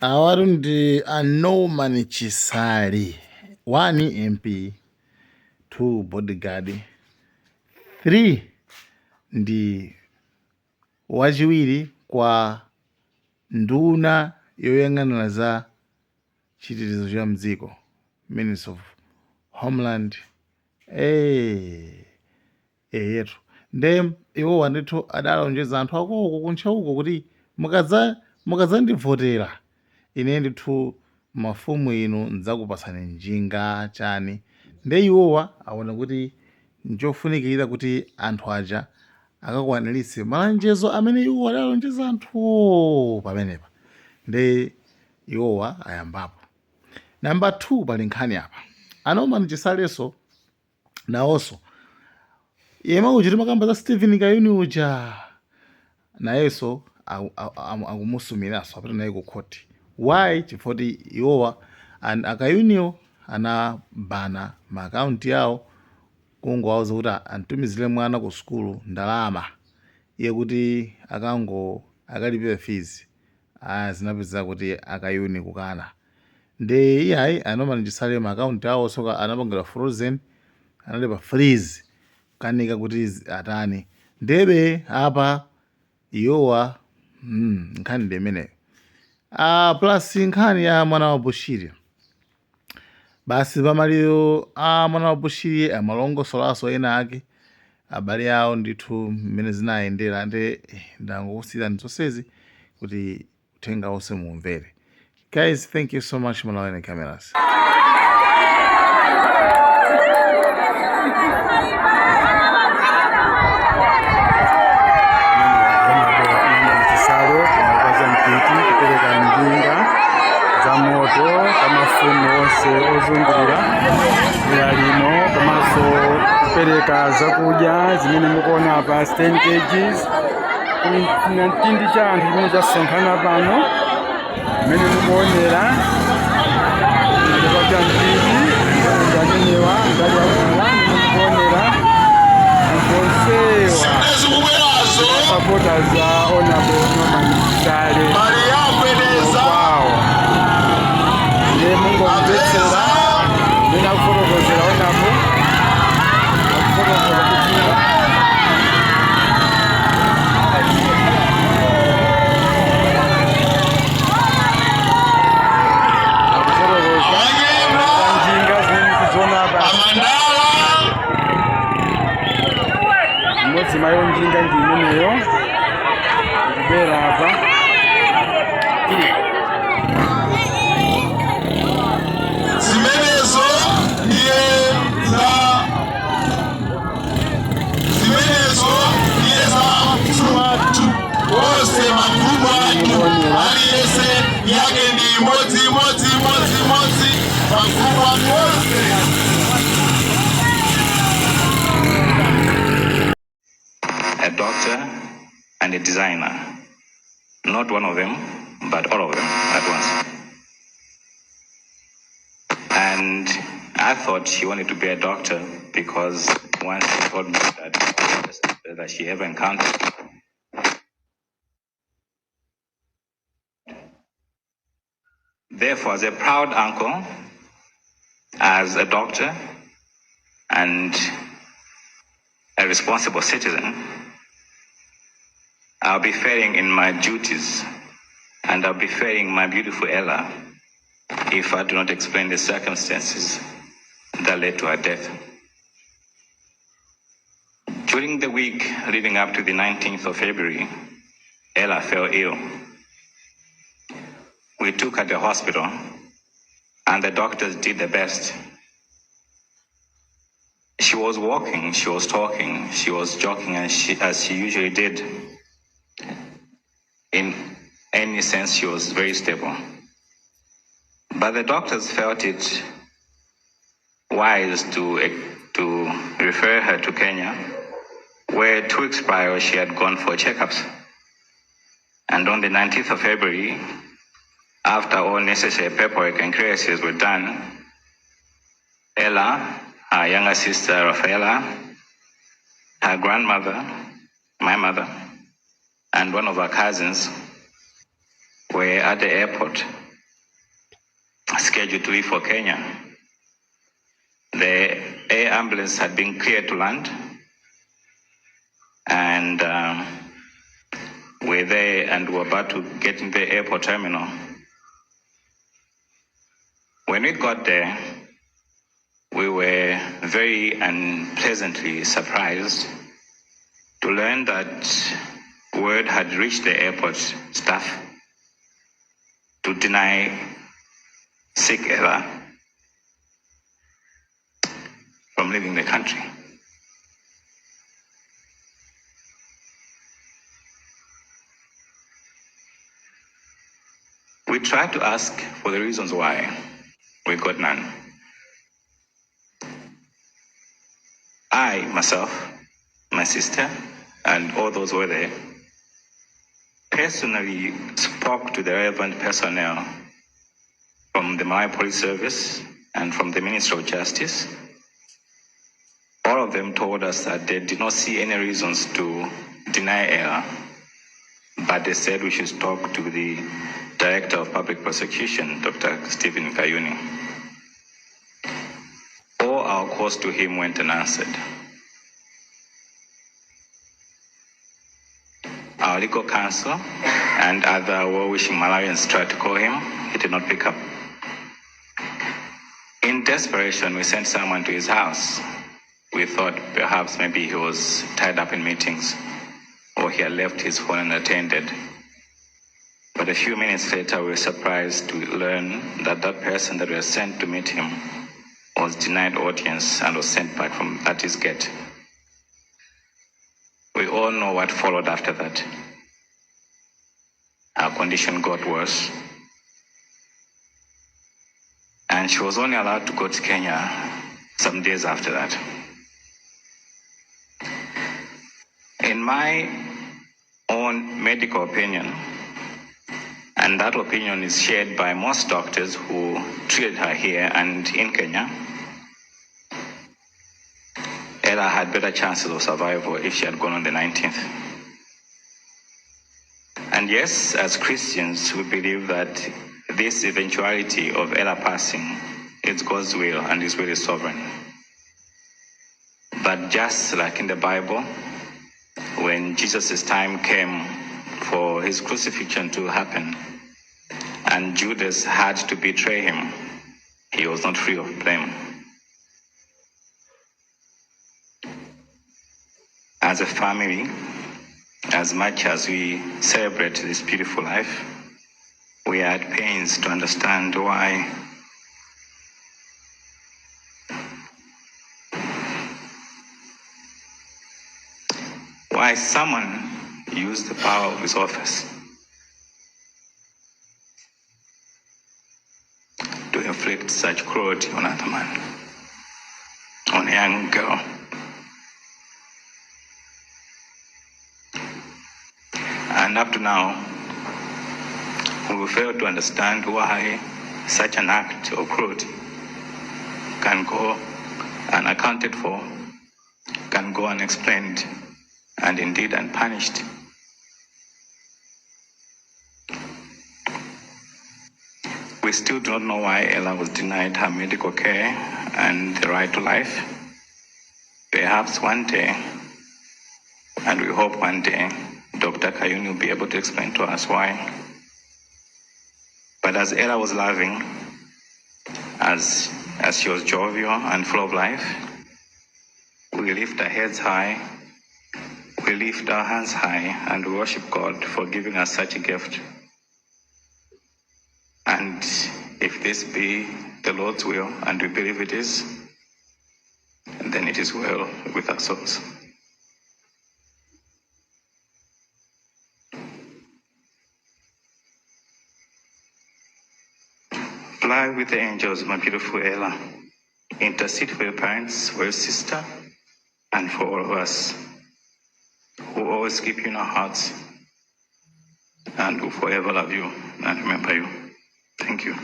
Awaru ndi Norman Chisale. 1 MP, 2 bodyguard, 3 ndi wachiwiri kwa nduna yoyang'anira za chitetezo cha mdziko, Minister of Homeland. Yetu nde iwowa ndithu adalonjeza anthu akoko kuntcha uko kuti mukadzandivotera ine ndithu mafumu inu ndidzakupatsani njinga chani. Nde iwowa aona kuti nchofunikira kuti anthu aja akakwanilitse malonjezo amene iwo adalonjeza anthuwo pamenepa. Nde iwowa ayambapo. Namba 2 pali nkhani apa. Norman Chisaleso nawonso yema uja timakamba za Stephen Kayuni uja nayenso akumusumiranso apita naye ku khoti. Why? Chifukwa iwowa akayuniwo anabana maakaunti yawo kungowauza kuti antumizire mwana ku sukulu ndalama iye kuti akalipira fees. Zinapeza kuti akayuni kukana. Nde iyayi Norman Chisale maakaunti awo soka anapangira frozen, analipa freeze kanika kuti atani. Ndebe apa iyowa nkhani ndemeneyo. Plus nkhani ya mwana wa Bushiri. Basi pamaliyo mwana wa Bushiri amalongosolaso ena ake abale awo ndithu mmene zinayendera. Nde ndangokusiyirani zonsezi kuti uthenga wonse mumvere. Guys, thank you so much, Malawi and cameras. Moto kamafumu onse ozungulira dera lino komaso kupereka zakudya zimene mukuona apa 10 kgs chintindi cha anthu chimene chasonkhana pano mmene mukuonera ndipata mpindi amenewa ngali yakula mukuonera anthu onsewa supporters za Honorable Norman Chisale. Mungu mvetsera nina kufotokozera onapo akufotokoza kutinga akufotokoza njinga zimene apa mmodzi mayo njinga ndi imeneyo ikubera apa a doctor and a designer, not one of them, but all of them at once. And I thought she wanted to be a doctor because once she told me that she ever encountered. Therefore, as a proud uncle, as a doctor, and a responsible citizen, I'll be failing in my duties, and I'll be failing my beautiful Ella if I do not explain the circumstances that led to her death. During the week leading up to the 19th of February, Ella fell ill. We took her to the hospital, and the doctors did their best. She was walking, she was talking, she was joking, as she usually did. In any sense, she was very stable. But the doctors felt it wise to refer her to Kenya, where 2 weeks prior she had gone for checkups. And on the 19th of February, after all necessary paperwork and clearances were done, Ella, her younger sister Rafaela, her grandmother, my mother, and one of her cousins were at the airport scheduled to leave for Kenya. The air ambulance had been cleared to land, and we're there and we're about to get in the airport terminal. When we got there, we were very unpleasantly surprised to learn that word had reached the airport staff to deny sick Ella from leaving the country. We tried to ask for the reasons why. We got none. I, myself, my sister, and all those who were there, personally spoke to the relevant personnel from the Malawi Police Service and from the Ministry of Justice. All of them told us that they did not see any reasons to deny Ella, but they said we should talk to the Director of Public Prosecution, Dr. Stephen Kayuni. All our calls to him went unanswered. Our legal counsel and other well-wishing Malawians tried to call him. He did not pick up. In desperation, we sent someone to his house. We thought perhaps maybe he was tied up in meetings or he had left his phone unattended. But a few minutes later, we were surprised to learn that that person that we had sent to meet him was denied audience and was sent back at his gate. We all know what followed after that. Her condition got worse, and she was only allowed to go to Kenya some days after that. In my own medical opinion, and that opinion is shared by most doctors who treated her here and in Kenya, Ella had better chances of survival if she had gone on the 19th. And yes, as Christians, we believe that this eventuality of Ella passing is God's will and His will is sovereign. But just like in the Bible, when Jesus' time came for his crucifixion to happen, and Judas had to betray him, he was not free of blame. As a family, as much as we celebrate this beautiful life, we are at pains to understand why someone used the power of his office to inflict such cruelty on another man, on a young girl. And up to now, we fail to understand why such an act of cruelty can go unaccounted for, can go unexplained, and indeed unpunished. We still do not know why Ella was denied her medical care and the right to life. Perhaps one day, and we hope one day, Dr. Kayuni will be able to explain to us why. But as Ella was loving, as she was jovial and full of life, we lift our heads high, we lift our hands high, and we worship God for giving us such a gift. And if this be the Lord's will, and we believe it is, then it is well with our souls. Fly with the angels, my beautiful Ella. Intercede for your parents, for your sister, and for all of us who always keep you in our hearts and who forever love you and remember you. Thank you.